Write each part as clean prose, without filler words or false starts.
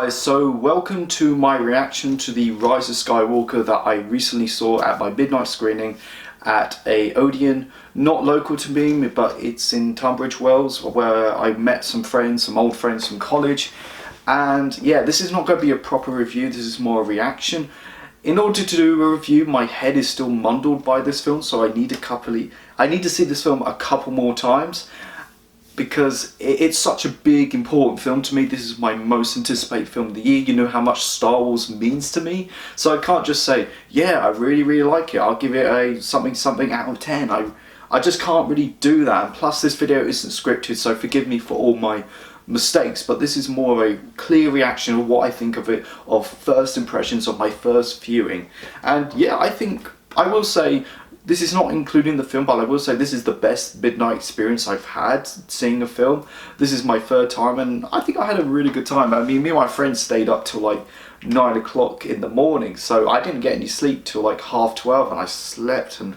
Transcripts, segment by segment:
guys, so welcome to my reaction to the Rise of Skywalker that I recently saw at my midnight screening at a Odeon, not local to me, but it's in Tunbridge Wells, where I met some friends, some old friends from college. And yeah, this is not going to be a proper review, this is more a reaction. In order to do a review, my head is still muddled by this film, so I need to see this film a couple more times, because it's such a big, important film to me. This is my most anticipated film of the year. You know how much Star Wars means to me. So I can't just say, yeah, I really like it. I'll give it a something out of 10. I just can't really do that. And plus this video isn't scripted, so forgive me for all my mistakes, but this is more of a clear reaction of what I think of it, of first impressions of my first viewing. And yeah, I will say, this is not including the film, but I will say this is the best midnight experience I've had seeing a film. This is my third time, and I think I had a really good time. I mean, me and my friends stayed up till like 9 o'clock in the morning, so I didn't get any sleep till like 12:30, and I slept, and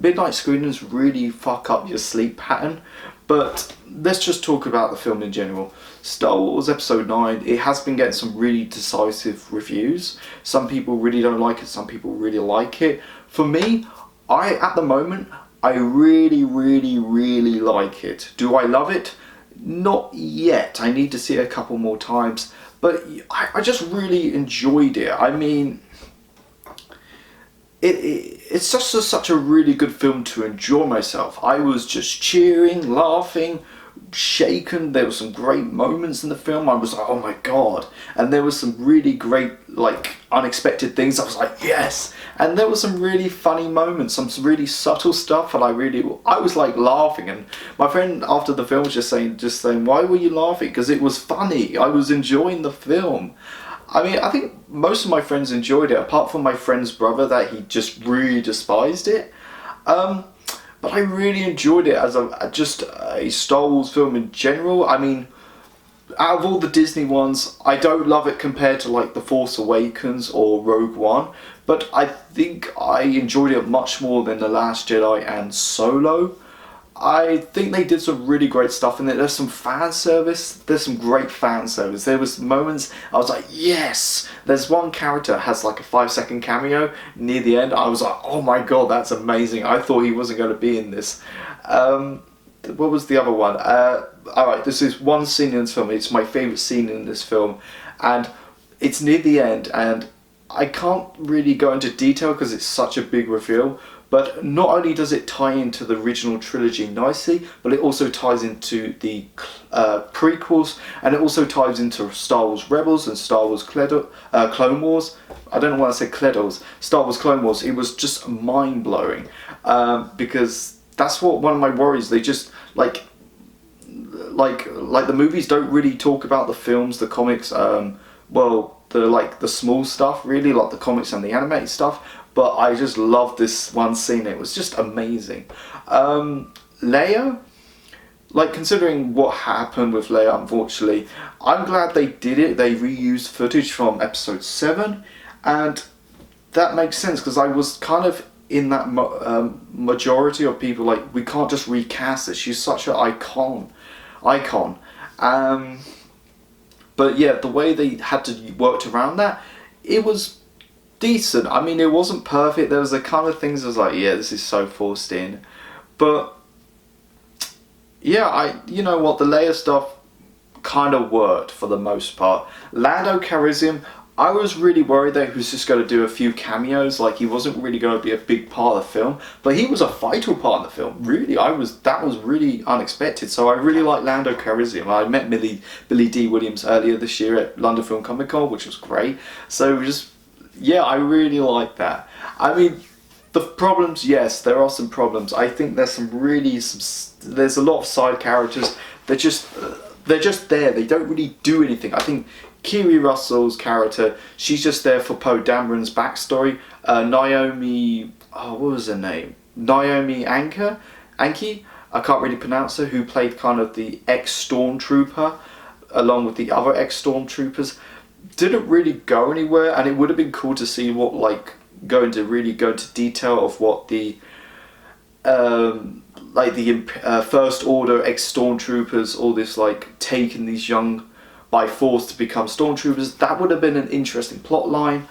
midnight screenings really fuck up your sleep pattern. But let's just talk about the film in general. Star Wars Episode 9, it has been getting some really decisive reviews. Some people really don't like it, some people really like it. For me, at the moment, I really like it. Do I love it? Not yet. I need to see it a couple more times. But I just really enjoyed it. I mean, it's just such a really good film to enjoy myself. I was just cheering, laughing, shaken. There were some great moments in the film. I was like, oh my god. And there was some really great, like, unexpected things. I was like, yes. And there were some really funny moments, some really subtle stuff, and I was like laughing. And my friend after the film was just saying, why were you laughing? Because it was funny. I was enjoying the film. I mean, I think most of my friends enjoyed it, apart from my friend's brother, that he just really despised it. But I really enjoyed it as just a Star Wars film in general. I mean, out of all the Disney ones, I don't love it compared to like The Force Awakens or Rogue One, but I think I enjoyed it much more than The Last Jedi and Solo. I think they did some really great stuff in it. There's some fan service. There's some great fan service. There was moments I was like, yes! There's one character has like a 5-second cameo near the end. I was like, oh my god, that's amazing. I thought he wasn't going to be in this. What was the other one? Alright, this is one scene in this film. It's my favourite scene in this film. And it's near the end, and I can't really go into detail because it's such a big reveal. But not only does it tie into the original trilogy nicely, but it also ties into the prequels, and it also ties into Star Wars Rebels and Star Wars Clone Wars. I don't know why I said Cledos. Star Wars Clone Wars. It was just mind-blowing, because that's what one of my worries. They just like the movies don't really talk about the films, the comics. The small stuff, really, like the comics and the animated stuff. But I just love this one scene. It was just amazing. Leia, like, considering what happened with Leia, unfortunately, I'm glad they did it. They reused footage from Episode 7, and that makes sense, because I was kind of in that majority of people, like, we can't just recast this. She's such an icon. But yeah, the way they had to work around that, it was decent. I mean, it wasn't perfect. There was the kind of things I was like, yeah, this is so forced in. But yeah, you know what, the Leia stuff kind of worked for the most part. Lando Calrissian, I was really worried that he was just going to do a few cameos, like he wasn't really going to be a big part of the film, but he was a vital part of the film. Really, that was really unexpected. So I really like Lando Calrissian. I met Billy D. Williams earlier this year at London Film Comic Con, which was great. So yeah, I really like that. I mean, the problems, yes, there are some problems. I think there's there's a lot of side characters. They're just there. They don't really do anything. I think Kiri Russell's character, she's just there for Poe Dameron's backstory. Naomi, what was her name? Naomi Anki? I can't really pronounce her, who played kind of the ex-stormtrooper, along with the other ex-stormtroopers. Didn't really go anywhere, and it would have been cool to see what, like, go into detail of what the First Order ex-stormtroopers, all this, like, taking these young by force to become stormtroopers. That would have been an interesting plot line.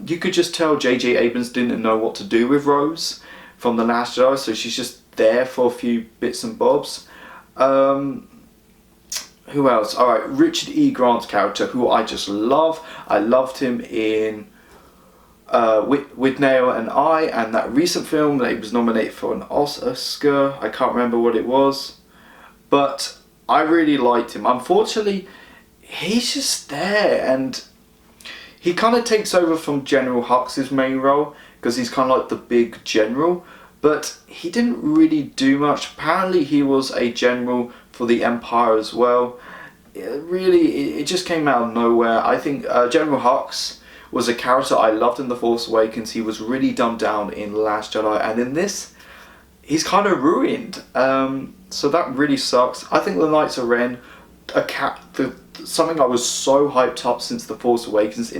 You could just tell J.J. Abrams didn't know what to do with Rose from The Last Jedi, so she's just there for a few bits and bobs. Who else? Alright, Richard E. Grant's character, who I just love. I loved him in Withnail and I, and that recent film that he was nominated for an Oscar. I can't remember what it was, but I really liked him. Unfortunately, he's just there, and he kind of takes over from General Hux' main role, because he's kind of like the big general, but he didn't really do much. Apparently he was a general for the Empire as well. It just came out of nowhere. I think General Hux was a character I loved in The Force Awakens. He was really dumbed down in The Last Jedi, and in this, he's kind of ruined. So that really sucks. I think the Knights of Ren, something I was so hyped up since The Force Awakens.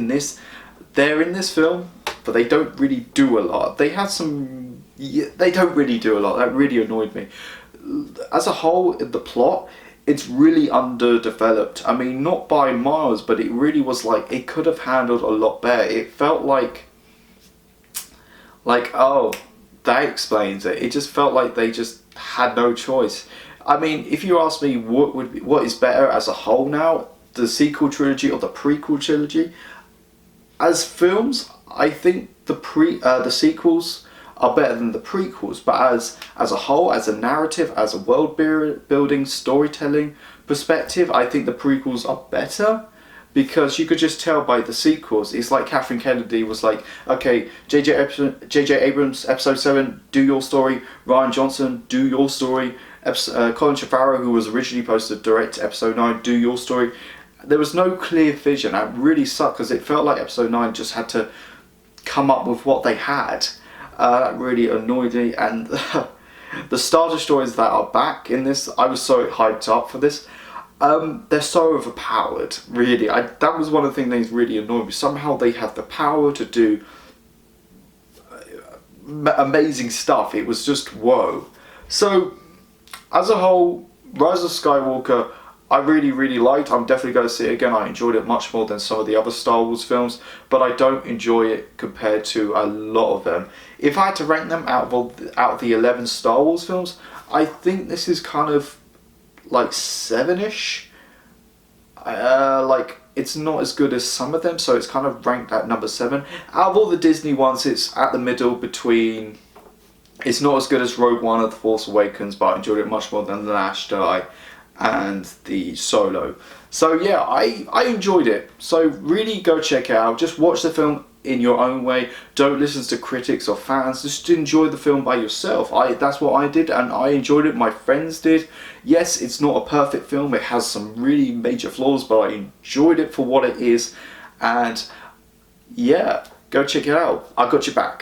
They're in this film, but they don't really do a lot. They don't really do a lot. That really annoyed me. As a whole, the plot, it's really underdeveloped. I mean, not by miles, but it really was like, it could have handled a lot better. It felt like, oh, that explains it. It just felt like they just had no choice. I mean, if you ask me what is better as a whole now, the sequel trilogy or the prequel trilogy, as films, I think the sequels are better than the prequels, but as a whole, as a narrative, as a world building, storytelling perspective, I think the prequels are better, because you could just tell by the sequels. It's like Kathleen Kennedy was like, okay, J.J. Abrams, Episode 7, do your story. Rian Johnson, do your story. Colin Trevorrow, who was originally supposed to direct Episode 9, do your story. There was no clear vision. That really sucked, because it felt like Episode 9 just had to come up with what they had. That really annoyed me, and the Star Destroyers that are back in this, I was so hyped up for this. They're so overpowered, really. That was one of the things that really annoyed me. Somehow they have the power to do amazing stuff. It was just whoa. So, as a whole, Rise of Skywalker, I really, really liked. I'm definitely going to see it again. I enjoyed it much more than some of the other Star Wars films, but I don't enjoy it compared to a lot of them. If I had to rank them out of the 11 Star Wars films, I think this is kind of like 7-ish. It's not as good as some of them, so it's kind of ranked at number 7. Out of all the Disney ones, it's at the middle between. It's not as good as Rogue One or The Force Awakens, but I enjoyed it much more than The Last Jedi and the Solo. So yeah, I enjoyed it. So really go check it out. Just watch the film in your own way. Don't listen to critics or fans. Just enjoy the film by yourself. That's what I did, and I enjoyed it. My friends did. Yes, it's not a perfect film. It has some really major flaws, but I enjoyed it for what it is. And yeah, go check it out. I got your back.